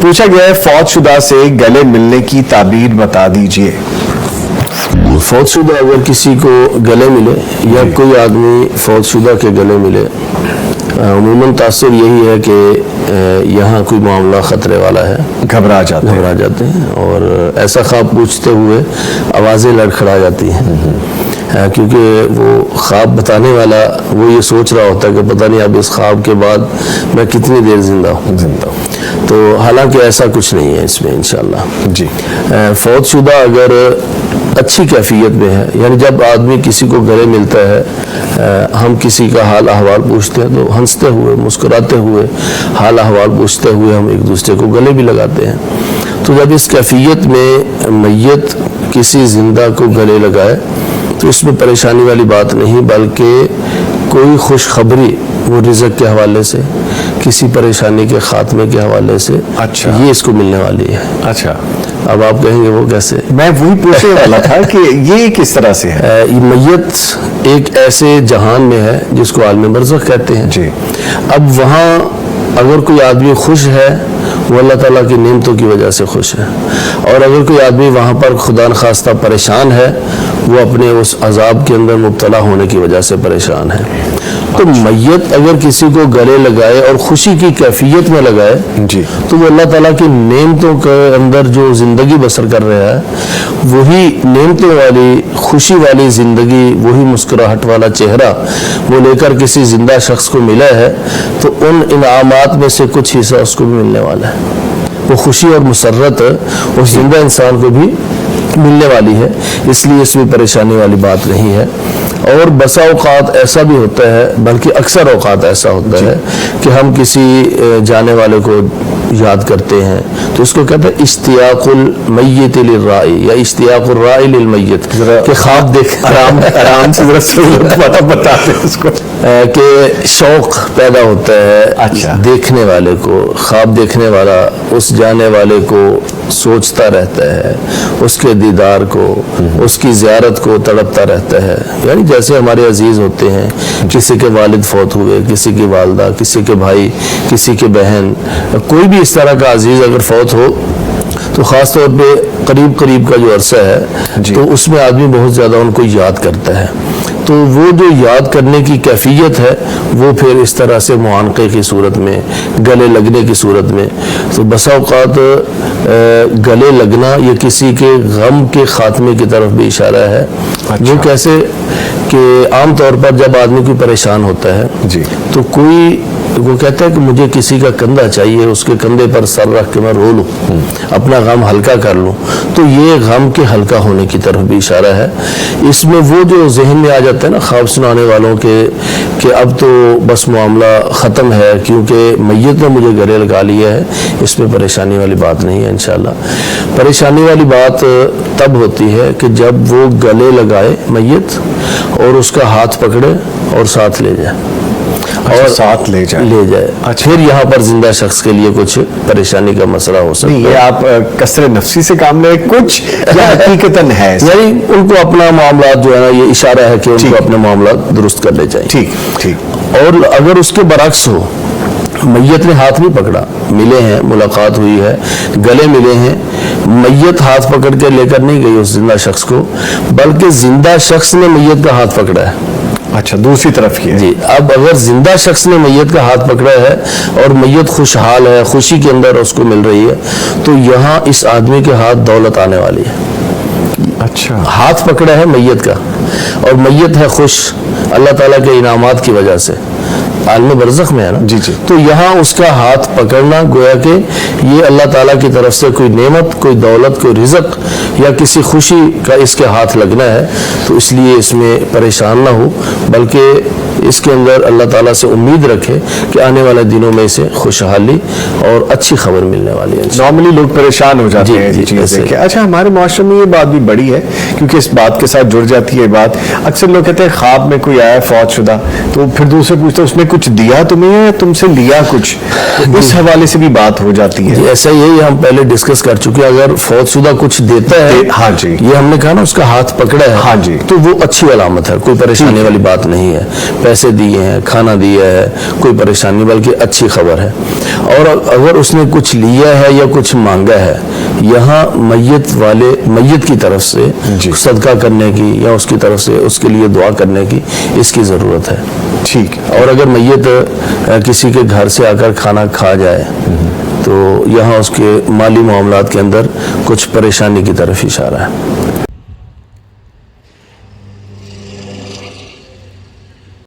پوچھا گیا ہے فوت شدہ سے گلے ملنے کی تعبیر بتا دیجئے. فوت شدہ اگر کسی کو گلے ملے یا کوئی آدمی فوت شدہ کے گلے ملے، عموماً تاثر یہی ہے کہ یہاں کوئی معاملہ خطرے والا ہے، گھبرا جاتے ہیں اور ایسا خواب پوچھتے ہوئے آوازیں لڑکھڑا جاتی ہیں، کیونکہ وہ خواب بتانے والا وہ یہ سوچ رہا ہوتا ہے کہ پتہ نہیں اب اس خواب کے بعد میں کتنی دیر زندہ ہوں. تو حالانکہ ایسا کچھ نہیں ہے اس میں انشاءاللہ. جی فوت شدہ اگر اچھی کیفیت میں ہے، یعنی جب آدمی کسی کو گلے ملتا ہے، ہم کسی کا حال احوال پوچھتے ہیں تو ہنستے ہوئے مسکراتے ہوئے حال احوال پوچھتے ہوئے ہم ایک دوسرے کو گلے بھی لگاتے ہیں. تو جب اس کیفیت میں میت کسی زندہ کو گلے لگائے تو اس میں پریشانی والی بات نہیں، بلکہ کوئی خوشخبری وہ رزق کے حوالے سے، کسی پریشانی کے خاتمے کے حوالے سے یہ اس کو ملنے والی ہے. اچھا، اب آپ کہیں گے وہ کیسے؟ میں وہی پوچھنے والا تھا کہ یہ کس طرح سے ہے. میت ایک ایسے جہان میں ہے جس کو عالم برزخ کہتے ہیں. جی. اب وہاں اگر کوئی آدمی خوش ہے وہ اللہ تعالیٰ کی نعمتوں کی وجہ سے خوش ہے، اور اگر کوئی آدمی وہاں پر خدا نخواستہ پریشان ہے وہ اپنے اس عذاب کے اندر مبتلا ہونے کی وجہ سے پریشان ہے. تو میت اگر کسی کو گلے لگائے اور خوشی کی کیفیت میں لگائے جی تو وہ اللہ تعالیٰ کی نعمتوں کے اندر جو زندگی بسر کر رہا ہے، وہی نعمتوں والی خوشی والی زندگی، وہی مسکراہٹ والا چہرہ وہ لے کر کسی زندہ شخص کو ملا ہے تو ان انعامات میں سے کچھ حصہ اس کو بھی ملنے والا ہے. وہ خوشی اور مسرت اس زندہ انسان کو بھی ملنے والی ہے، اس لیے اس میں پریشانی والی بات نہیں ہے. اور بسا اوقات ایسا بھی ہوتا ہے، بلکہ اکثر اوقات ایسا ہوتا ہے کہ ہم کسی جانے والے کو یاد کرتے ہیں تو اس کو کہتے ہیں اشتیاق المیت للرائی یا اشتیاق الرائی للمیت، کہ خواب دیکھ آرام سے بتاتے اس کو کہ شوق پیدا ہوتا ہے. اچھا. دیکھنے والے کو، خواب دیکھنے والا اس جانے والے کو سوچتا رہتا ہے، اس کے دیدار کو، اس کی زیارت کو تڑپتا رہتا ہے. یعنی جیسے ہمارے عزیز ہوتے ہیں، کسی کے والد فوت ہوئے، کسی کی والدہ، کسی کے بھائی، کسی کے بہن، کوئی بھی اس طرح کا عزیز اگر فوت ہو تو خاص طور پہ قریب کا جو عرصہ ہے تو اس میں آدمی بہت زیادہ ان کو یاد کرتا ہے. تو وہ جو یاد کرنے کی کیفیت ہے وہ پھر اس طرح سے معانقے کی صورت میں، گلے لگنے کی صورت میں، تو بسا اوقات گلے لگنا یہ کسی کے غم کے خاتمے کی طرف بھی اشارہ ہے. وہ کیسے کہ عام طور پر جب آدمی کوئی پریشان ہوتا ہے تو کوئی وہ کہتا ہے کہ مجھے کسی کا کندھا چاہیے، اس کے کندھے پر سر رکھ کے میں رو لوں، اپنا غم ہلکا کر لوں، تو یہ غم کے ہلکا ہونے کی طرف بھی اشارہ ہے. اس میں وہ جو ذہن میں آ جاتا ہے نا خواب سنانے والوں کے کہ اب تو بس معاملہ ختم ہے کیونکہ میت نے مجھے گلے لگا لیا ہے، اس میں پریشانی والی بات نہیں ہے. انشاءاللہ پریشانی والی بات تب ہوتی ہے کہ جب وہ گلے لگائے میت اور اس کا ہاتھ پکڑے اور ساتھ لے جائے اور ساتھ لے جائے. پھر یہاں پر زندہ شخص کے لیے کچھ پریشانی کا مسئلہ ہو سکتا ہے. یہ آپ کثر نفسی سے کام لے کچھ یا حقیقتاً ہے؟ یعنی ان کو اپنا معاملات جو ہے نا یہ اشارہ ہے کہ ان کو اپنے معاملات درست کر لے جائیں. ٹھیک. اور اگر اس کے برعکس ہو، میت نے ہاتھ نہیں پکڑا، ملے ہیں، ملاقات ہوئی ہے، گلے ملے ہیں، میت ہاتھ پکڑ کے لے کر نہیں گئی اس زندہ شخص کو، بلکہ زندہ شخص نے میت کا ہاتھ پکڑا ہے. اچھا، دوسری طرف کی ہے. جی. اب اگر زندہ شخص نے میت کا ہاتھ پکڑا ہے اور میت خوشحال ہے، خوشی کے اندر اس کو مل رہی ہے، تو یہاں اس آدمی کے ہاتھ دولت آنے والی ہے. اچھا. ہاتھ پکڑا ہے میت کا اور میت ہے خوش اللہ تعالیٰ کے انعامات کی وجہ سے، عالم برزخ میں ہے نا. جی. تو یہاں اس کا ہاتھ پکڑنا گویا کہ یہ اللہ تعالیٰ کی طرف سے کوئی نعمت، کوئی دولت، کوئی رزق یا کسی خوشی کا اس کے ہاتھ لگنا ہے. تو اس لیے اس میں پریشان نہ ہو، بلکہ اس کے اندر اللہ تعالیٰ سے امید رکھے کہ آنے والے دنوں میں اسے خوشحالی اور اچھی خبر ملنے والی ہے. نارملی لوگ پریشان ہو جاتے ہیں. اچھا، ہمارے معاشرے میں یہ بات بھی بڑی ہے کیونکہ اس بات کے ساتھ جڑ جاتی ہے بات. اکثر لوگ کہتے ہیں خواب میں کوئی آیا فوت شدہ تو پھر دوسرے پوچھتے اس نے کچھ دیا تمہیں یا تم سے لیا کچھ، اس حوالے سے بھی بات ہو جاتی ہے. ایسا یہی ہم پہلے ڈسکس کر چکے. اگر فوت شدہ کچھ دیتا ہے، ہاں جی، یہ ہم نے کہا نا اس کا ہاتھ پکڑا ہے، ہاں جی، تو وہ اچھی علامت ہے، کوئی پریشانی والی بات نہیں ہے. پیسے دیے ہیں، کھانا دیا ہے، کوئی پریشانی، بلکہ اچھی خبر ہے۔ اور اگر اس نے کچھ لیا ہے یا کچھ مانگا ہے، یہاں میت کی طرف سے صدقہ کرنے کی یا اس کی طرف سے اس کے لیے دعا کرنے کی اس کی ضرورت ہے۔ ٹھیک۔ اور اگر میت کسی کے گھر سے آ کر کھانا کھا جائے تو یہاں اس کے مالی معاملات کے اندر کچھ پریشانی کی طرف اشارہ ہے۔